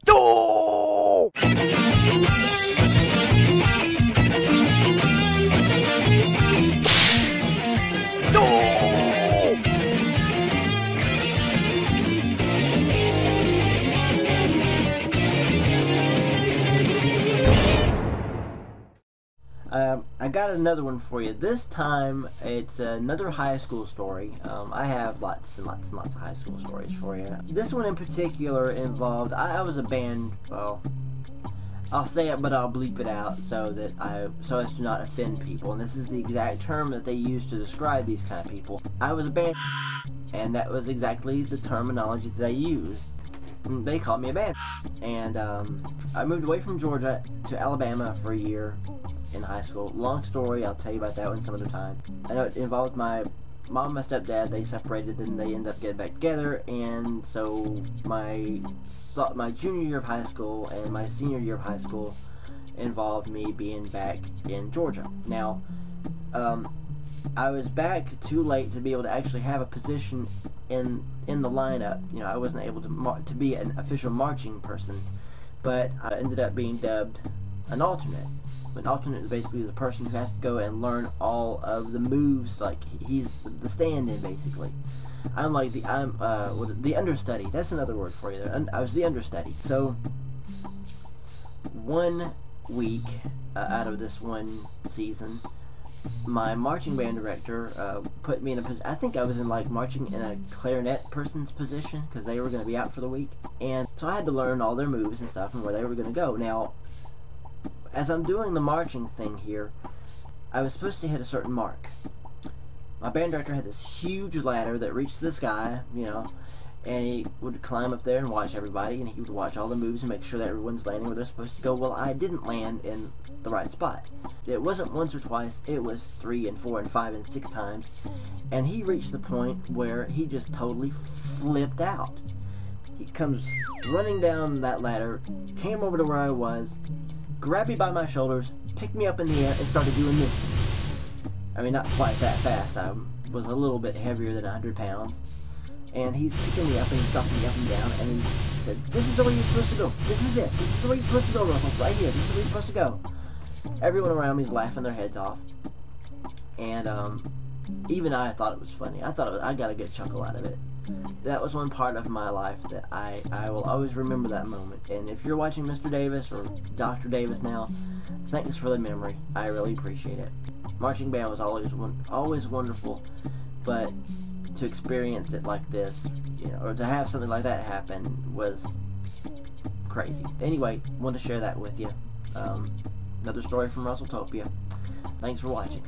Oh! I got another one for you. This time, it's another high school story. I have lots and lots and lots of high school stories for you. This one in particular involved, I was a band, well, I'll say it, but I'll bleep it out so as to not offend people. And this is the exact term that they use to describe these kind of people. I was a band, and that was exactly the terminology that they used. They called me a band. And I moved away from Georgia to Alabama for a year in high school. Long story, I'll tell you about that one some other time. I know it involved my mom and my stepdad. They separated, then they ended up getting back together, and so my junior year of high school and my senior year of high school involved me being back in Georgia. Now, I was back too late to be able to actually have a position in the lineup. You know, I wasn't able to be an official marching person, but I ended up being dubbed an alternate. An alternate is basically the person who has to go and learn all of the moves, like he's the stand-in basically. I'm the understudy. That's another word for you. I was the understudy. So 1 week out of this one season, my marching band director put me in a position. I think I was in like marching in a clarinet person's position because they were going to be out for the week, and so I had to learn all their moves and stuff and where they were going to go. Now, as I'm doing the marching thing here, I was supposed to hit a certain mark. My band director had this huge ladder that reached to the sky, you know, and he would climb up there and watch everybody, and he would watch all the moves and make sure that everyone's landing where they're supposed to go. Well, I didn't land in the right spot. It wasn't once or twice, it was 3 and 4 and 5 and 6 times, and he reached the point where he just totally flipped out. He comes running down that ladder, came over to where I was, grabbed me by my shoulders, picked me up in the air, and started doing this. I mean, not quite that fast. I was a little bit heavier than 100 pounds. And he's picking me up and he's dropping me up and down, and he said, "This is the way you're supposed to go. This is it. This is the way you're supposed to go, Russell. Right here. This is the way you're supposed to go." Everyone around me is laughing their heads off. And even I thought it was funny. I got a good chuckle out of it. That was one part of my life that I will always remember that moment. And if you're watching Mr. Davis or Dr. Davis now, thanks for the memory. I really appreciate it. Marching band was always wonderful, but to experience it like this, you know, or to have something like that happen was crazy. Anyway, wanted to share that with you. Another story from Russelltopia. Thanks for watching.